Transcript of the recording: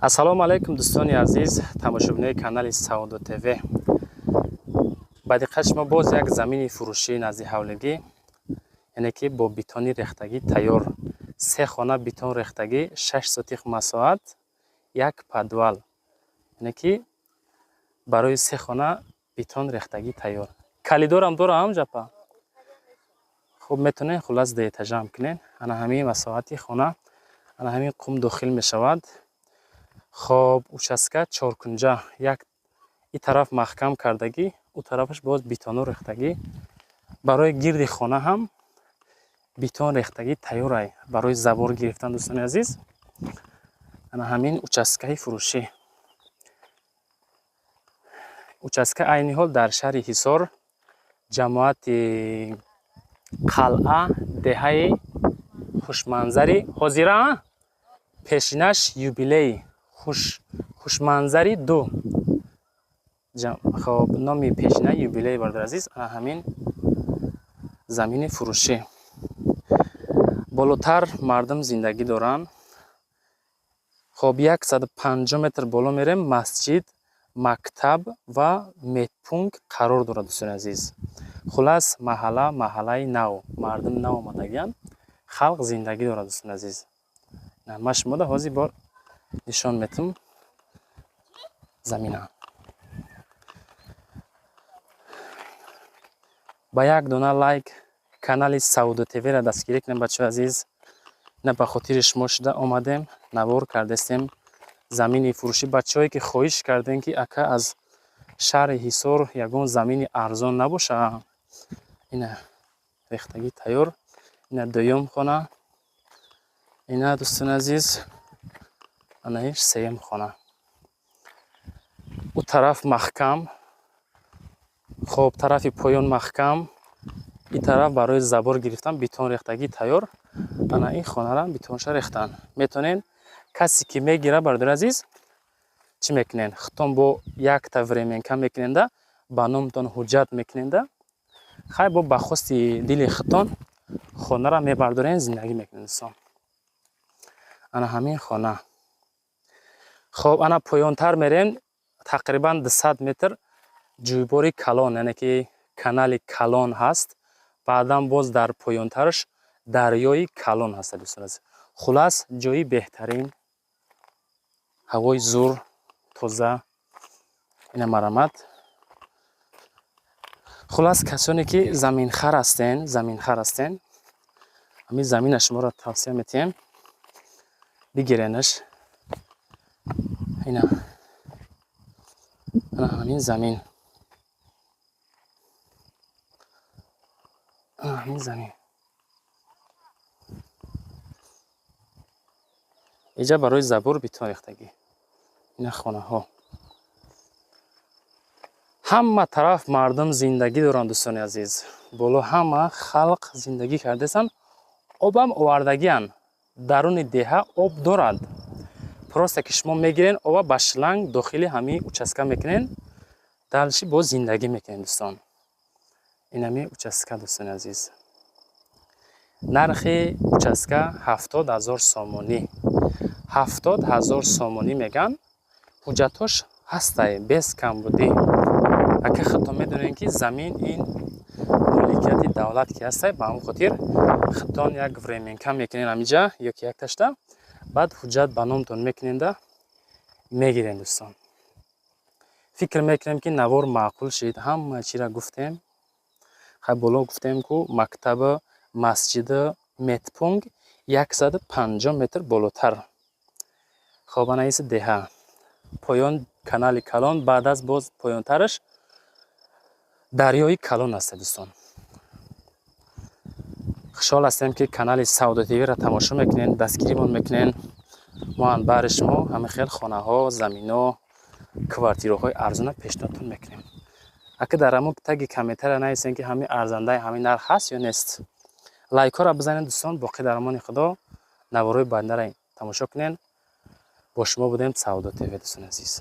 ассалому алайкум дӯстони азиз, тамошобинои канали Саудо ТВ. ба диққат шумо боз як замини фурӯшии назди ҳавлигӣ, яъне ки бо битони рехтагӣ тайёр. 3 хона битон рехтагӣ, 6 сотиқ масоат, як подвал. Яъне ки барои 3 хона битон рехтагӣ тайёр. Калидорам дорам ҷапа. хуб, метонем хулас деэтажам кунем. Ана ҳамин масоати хона, ана ҳамин қум дохил мешавад. хоб участка чоркунҷа, як ин тараф маҳкам кардагӣ, у тарафаш боз битону рехтагӣ. Барои гирди хона ҳам битон рехтагӣ тайёрай барои забор гирифтан. дӯстони азиз, ана ҳамин участкаи фурӯшӣ. Участка айни ҳол дар шаҳри Ҳисор, ҷамоати қалъа, деҳаи хушманзари ҳозира пешинаш юбилей хушманзари 2. хоб, номи пешинаи юбилей бардор азиз. ана ҳамин замини фурӯшӣ. Болотар мардум зиндагӣ доранд. хоб 150 метр боло мерем, масҷид, мактаб ва медпункт қарор дорад. дӯстони азиз, хулас маҳаллаи нав, мардум нав омадагиянд, халқ зиндагӣ дорад. дӯстони азиз, ма шумода ҳозир бор нишон метам замина. ба як дона лайк канали Саудо ТВ-ра дастгирӣ кунем бачаҳои азиз. на ба хотири шумо шуда омадем, навор кардастем замини фурӯшӣ. бачаҳое ки хоҳиш кардем ки ака аз шаҳри Ҳисор ягон замини арзон набоша, ина рехтагӣ тайёр. ина дуюм хона, ина дӯстони азиз анаиш сеюм хона. у тараф маҳкам, хоб тарафи поён маҳкам, ин тараф барои забор гирифтан битон рехтагӣ тайёр. ана ин хонара битонша рехтан. метонен касе ки мегира бардор азиз, чӣ мекунен? хитон бо якта временка мекуненда, ба номтон ҳуҷҷат мекуненда, хай бо ба хости дили хитон хонара мебардорен, зиндагӣ мекунен. дӯстон, ана ҳамин хона. хоб, ана поёнтар мерем, тақрибан 200 метр ҷӯйбори калон, яъне ки канали калон ҳаст. баъдан боз дар поёнтараш дарёи калон ҳаст. дӯстон азиз, хулас ҷои беҳтарин, ҳавои зур, тоза, ина марамат. хулас касоне ки заминхар ҳастен, ҳамин замина шуморо тавсия метиҳем бигиренаш. ина ҳамин замин, ҳамин замин. иҷа барои забор битон рехтагӣ. ина хонаҳо. ҳама тараф мардум зиндагӣ доранд. дӯстони азиз, боло ҳама халқ зиндагӣ кардастанд. обам овардагиянд. даруни деҳа об дорад. просто ки шумо мегирен оба ба шланг дохили ҳамин участка мекунен, далши боз зиндагӣ мекунен. дӯстон, ин ҳамин участка. дӯстони азиз, нархи участка 70 000 сомонӣ. 70 000 сомонӣ меган. ҳуҷҷатош ҳастай, без камбудӣ. ака хато медонем ки замин ин моликияти давлат ки ҳастай, ба ҳамин хотир хитон як временка мекунен ҳамиҷа ё ки як ташта, баъд ҳуҷҷат ба номтон мекуненда мегирен. дӯстон, фикр мекунем ки навор маъқул шид. ҳама чира гуфтем. хай боло гуфтем ку мактаби, масҷиди, медпункт 150 метр болотар. хоб, ана иси деҳа, поён канали калон, баъд аз боз поёнтараш дарёи калон аст. дӯстон, хушҳол ҳастем ки канали Саудо ТВ-ра тамошо мекунен, дастгиримон мекунен. мо анбаъри шумо ҳамин хел хонаҳо, заминҳо, квартираҳои арзона пешниҳодтон мекунем. ака дар ҳамон таги комментария нависен ки ҳамин арзандаи ҳамин нарх ҳаст ё нест. лайкҳоро бизанед. дӯстон, боқӣ дар амони худо. навораи байндаро тамошо кунен. бо шумо будем Саудо ТВ. дӯстони азиз.